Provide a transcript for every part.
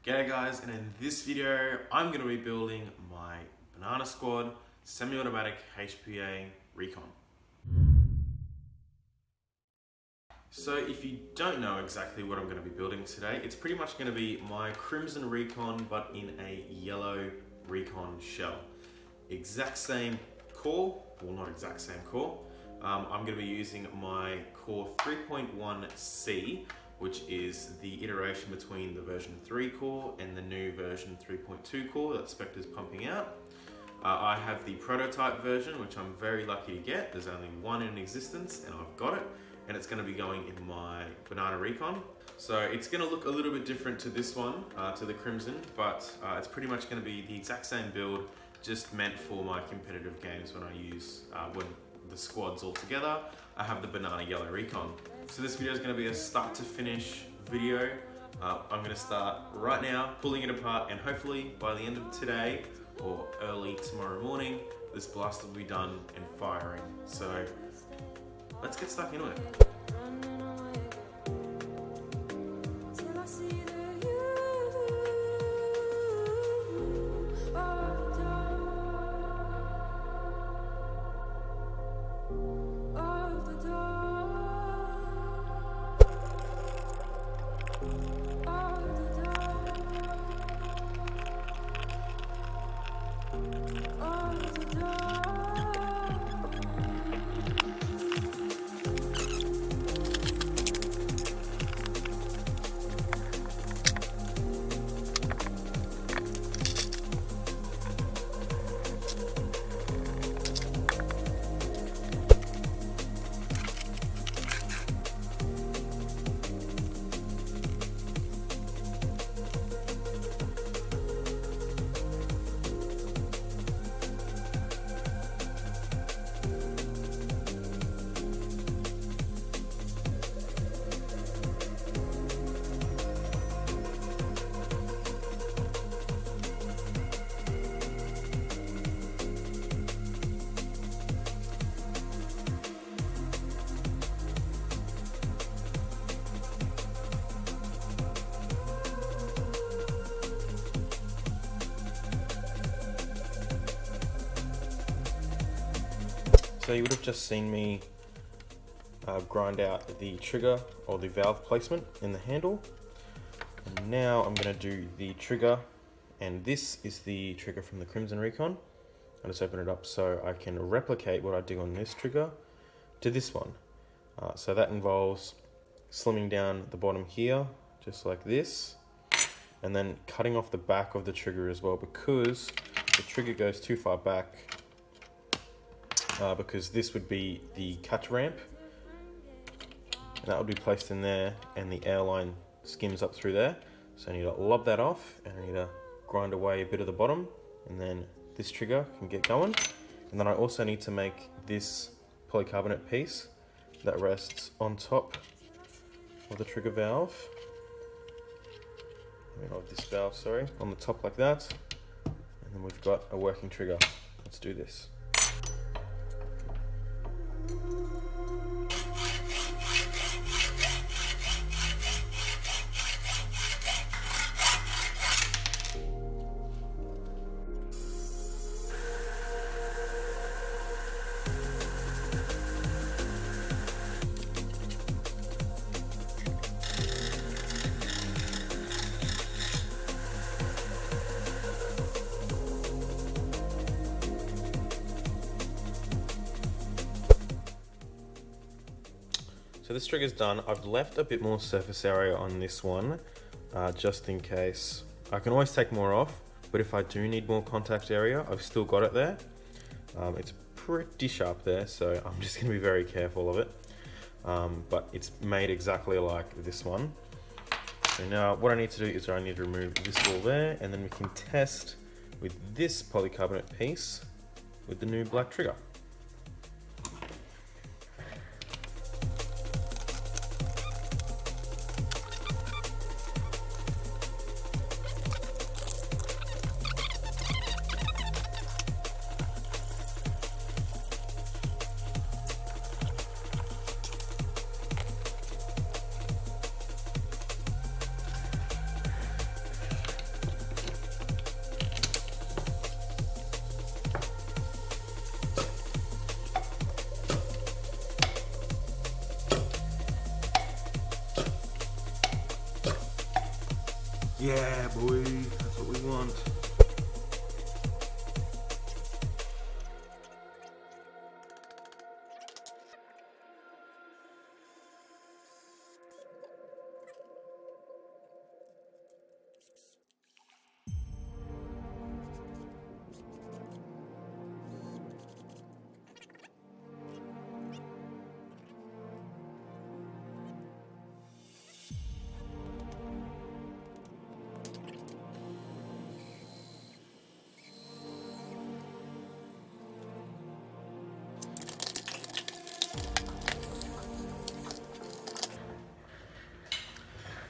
G'day guys, and in this video I'm going to be building my Banana Squad semi-automatic HPA Recon. So if you don't know exactly what I'm going to be building today, it's pretty much going to be my Crimson Recon but in a yellow Recon shell. Exact same core, well not exact same core. I'm going to be using my core 3.1C, which is the iteration between the version 3 core and the new version 3.2 core that Spectre's pumping out. I have the prototype version, which I'm very lucky to get. There's only one in existence and I've got it, and it's going to be going in my Banana Recon. So it's going to look a little bit different to this one, to the Crimson, but it's pretty much going to be the exact same build, just meant for my competitive games when I use, when the squad's all together. I have the Banana Yellow Recon. So this video is going to be a start to finish video. I'm going to start right now, pulling it apart, and hopefully by the end of today or early tomorrow morning, this blast will be done and firing. So let's get stuck into it. So you would have just seen me grind out the trigger or the valve placement in the handle. And now I'm going to do the trigger, and this is the trigger from the Crimson Recon. I'll just open it up so I can replicate what I do on this trigger to this one. So that involves slimming down the bottom here, just like this, and then cutting off the back of the trigger as well, because the trigger goes too far back. Because this would be the catch ramp, and that would be placed in there, and the airline skims up through there. So I need to lob that off, and I need to grind away a bit of the bottom, and then this trigger can get going. And then I also need to make this polycarbonate piece that rests on top of the trigger valve. Of this valve, sorry, on the top like that. And then we've got a working trigger. Let's do this. So this trigger's done. I've left a bit more surface area on this one, just in case. I can always take more off, but if I do need more contact area, I've still got it there. It's pretty sharp there, so I'm just gonna be very careful of it. But it's made exactly like this one. So now what I need to do is I need to remove this wall there, and then we can test with this polycarbonate piece with the new black trigger. Yeah, boy, that's what we want.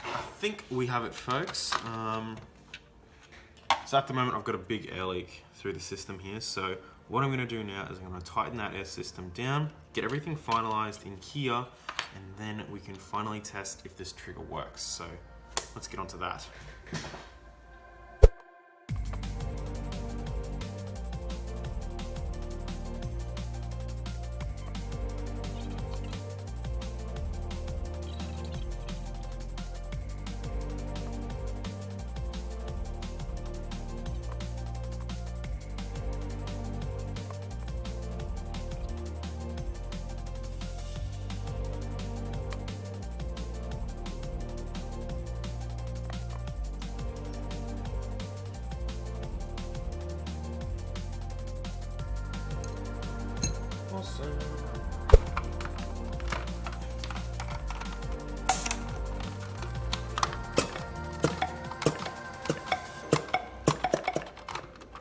I think we have it, folks. So at the moment I've got a big air leak through the system here, so what I'm going to do now is I'm going to tighten that air system down, get everything finalized in here, and then we can finally test if this trigger works. So let's get onto that. Awesome.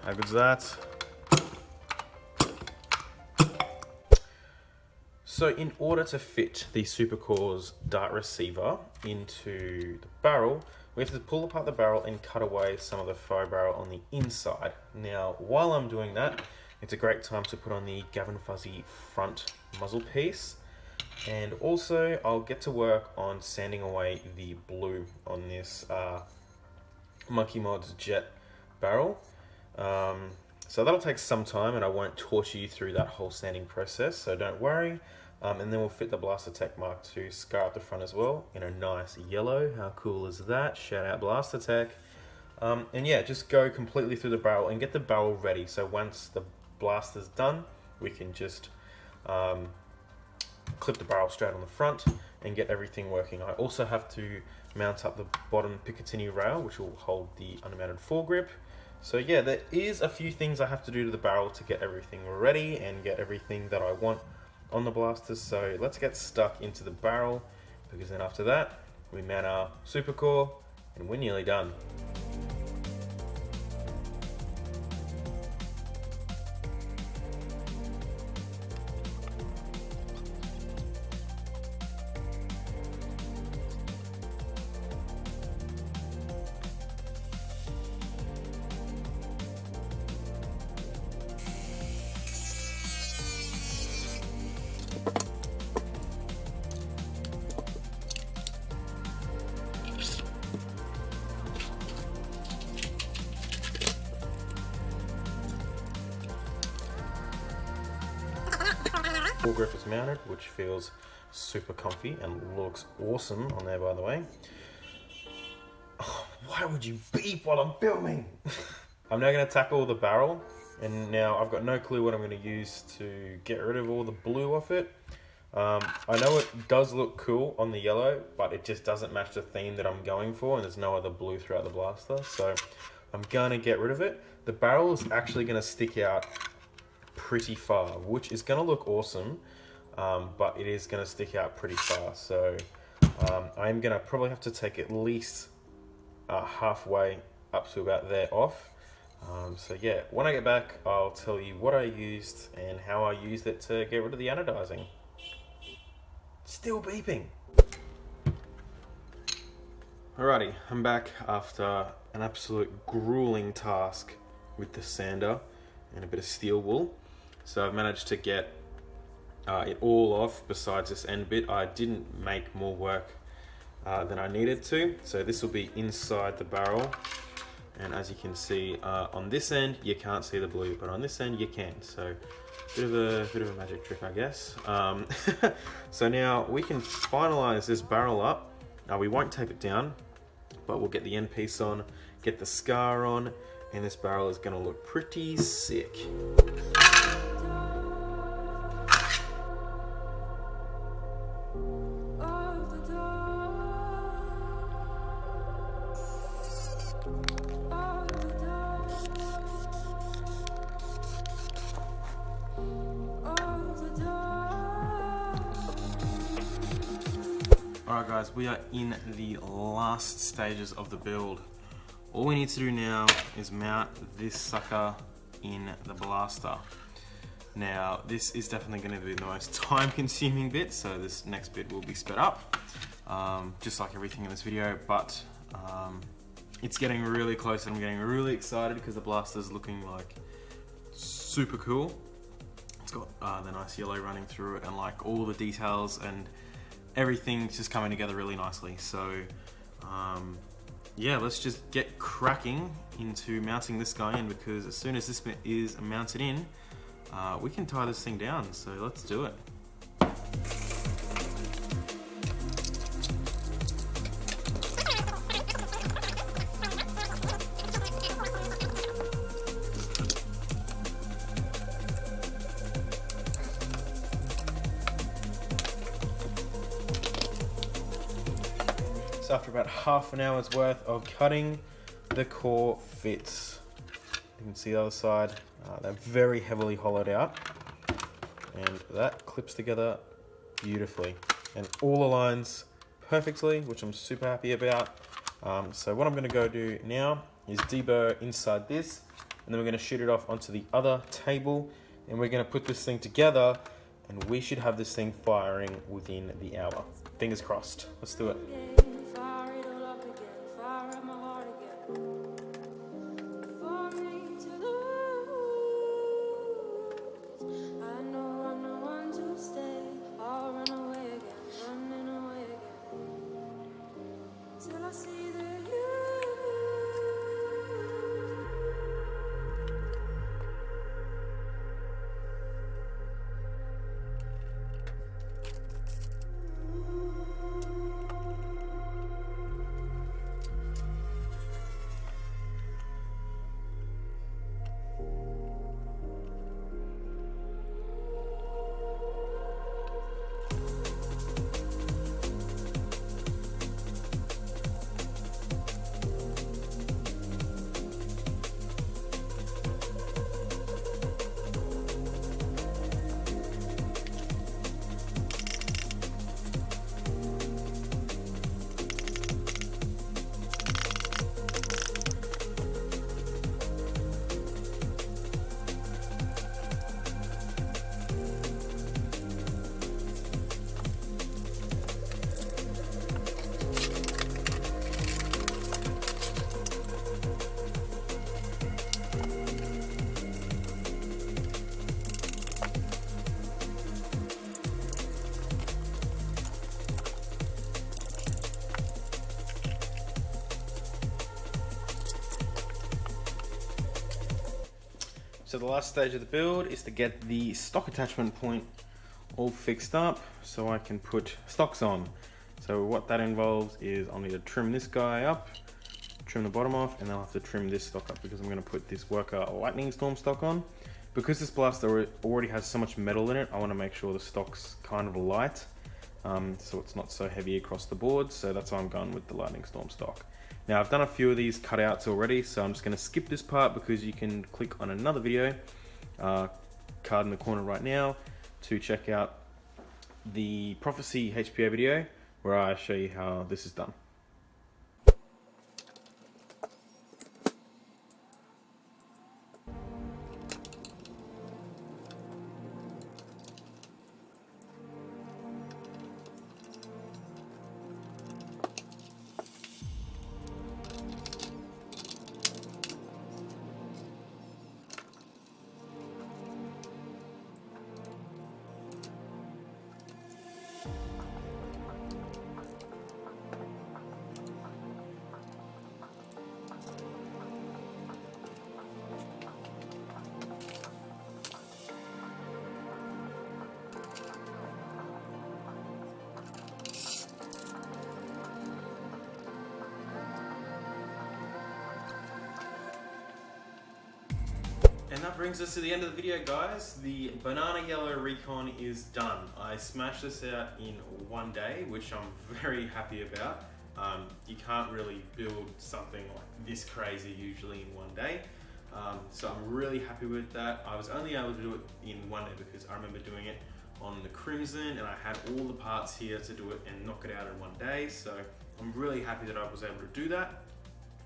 How good's that? So in order to fit the Supercore's dart receiver into the barrel, we have to pull apart the barrel and cut away some of the faux barrel on the inside. Now, while I'm doing that, it's a great time to put on the Gavin Fuzzy front muzzle piece. And also, I'll get to work on sanding away the blue on this Monkey Mods Jet barrel. So that'll take some time and I won't torture you through that whole sanding process, so don't worry. And then we'll fit the Blaster Tech Mark II scar up the front as well in a nice yellow. How cool is that? Shout out Blaster Tech. And yeah, just go completely through the barrel and get the barrel ready. So once the blaster's done, we can just clip the barrel straight on the front and get everything working. I also have to mount up the bottom Picatinny rail, which will hold the unmounted foregrip. So yeah, there is a few things I have to do to the barrel to get everything ready and get everything that I want on the blasters. So let's get stuck into the barrel, because then after that, we mount our Supercore and we're nearly done. Grip is mounted, which feels super comfy and looks awesome on there, by the way. Oh, why would you beep while I'm filming? I'm now going to tackle the barrel, and now I've got no clue what I'm going to use to get rid of all the blue off it. I know it does look cool on the yellow, but it just doesn't match the theme that I'm going for, and there's no other blue throughout the blaster, so I'm going to get rid of it. The barrel is actually going to stick out pretty far, which is going to look awesome, but it is going to stick out pretty far. So I'm going to probably have to take at least halfway up to about there off. So yeah, when I get back, I'll tell you what I used and how I used it to get rid of the anodizing. Still beeping. Alrighty, I'm back after an absolute grueling task with the sander and a bit of steel wool. So I've managed to get it all off besides this end bit. I didn't make more work than I needed to. So this will be inside the barrel. And as you can see, on this end, you can't see the blue, but on this end you can. So bit of a magic trick, I guess. So now we can finalize this barrel up. Now we won't tape it down, but we'll get the end piece on, get the scar on, and this barrel is gonna look pretty sick. Alright guys, we are in the last stages of the build. All we need to do now is mount this sucker in the blaster. Now, this is definitely going to be the most time-consuming bit, so this next bit will be sped up, just like everything in this video, but it's getting really close and I'm getting really excited because the blaster's looking like super cool. It's got the nice yellow running through it and like all the details and everything's just coming together really nicely. So yeah, let's just get cracking into mounting this guy in, because as soon as this bit is mounted in, we can tie this thing down. So let's do it. So after about half an hour's worth of cutting, the core fits. You can see the other side, they're very heavily hollowed out, and that clips together beautifully and all aligns perfectly, which I'm super happy about. So what I'm going to go do now is deburr inside this, and then we're going to shoot it off onto the other table, and we're going to put this thing together, and we should have this thing firing within the hour. Fingers crossed. Let's do it. So the last stage of the build is to get the stock attachment point all fixed up so I can put stocks on. So what that involves is I'll need to trim this guy up, trim the bottom off, and then I'll have to trim this stock up because I'm going to put this Worker Lightning Storm stock on. Because this blaster already has so much metal in it, I want to make sure the stock's kind of light, so it's not so heavy across the board, so that's why I'm going with the Lightning Storm stock. Now I've done a few of these cutouts already, so I'm just going to skip this part because you can click on another video, card in the corner right now, to check out the Prophecy HPA video where I show you how this is done. And that brings us to the end of the video, guys. The banana yellow Recon is done. I smashed this out in one day, which I'm very happy about. You can't really build something like this crazy usually in one day. So I'm really happy with that. I was only able to do it in one day because I remember doing it on the Crimson and I had all the parts here to do it and knock it out in one day. So I'm really happy that I was able to do that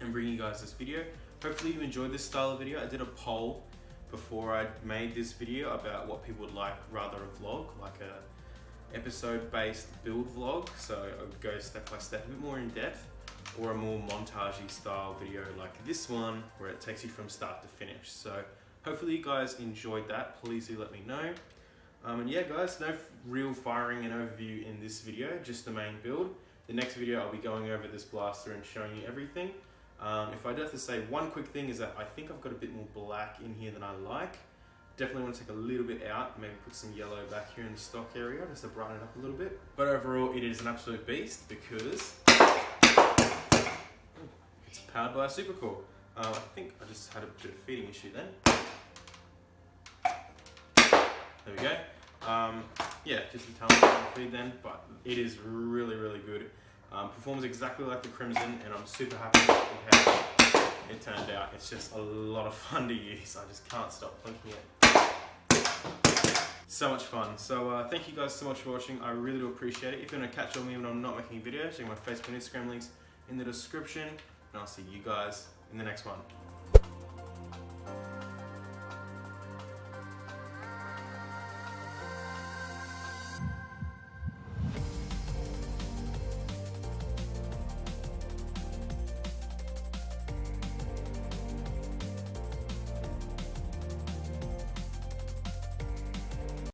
and bring you guys this video. Hopefully you enjoyed this style of video. I did a poll before I made this video about what people would like, rather a vlog, like a episode-based build vlog. So I would go step by step, a bit more in depth, or a more montagey style video like this one, where it takes you from start to finish. So hopefully you guys enjoyed that. Please do let me know. And yeah, guys, no real firing and overview in this video, just the main build. The next video I'll be going over this blaster and showing you everything. If I do have to say one quick thing is that I think I've got a bit more black in here than I like. Definitely want to take a little bit out, maybe put some yellow back here in the stock area just to brighten it up a little bit. But overall, it is an absolute beast because it's powered by a supercore. I think I just had a bit of feeding issue then. There we go. Yeah, just a tiny feed then, but it is really, really good. Performs exactly like the Crimson, and I'm super happy with how it turned out. It's just a lot of fun to use. I just can't stop plinking it. So much fun. So thank you guys so much for watching. I really do appreciate it. If you want to catch up with me when I'm not making videos, check my Facebook and Instagram links in the description, and I'll see you guys in the next one.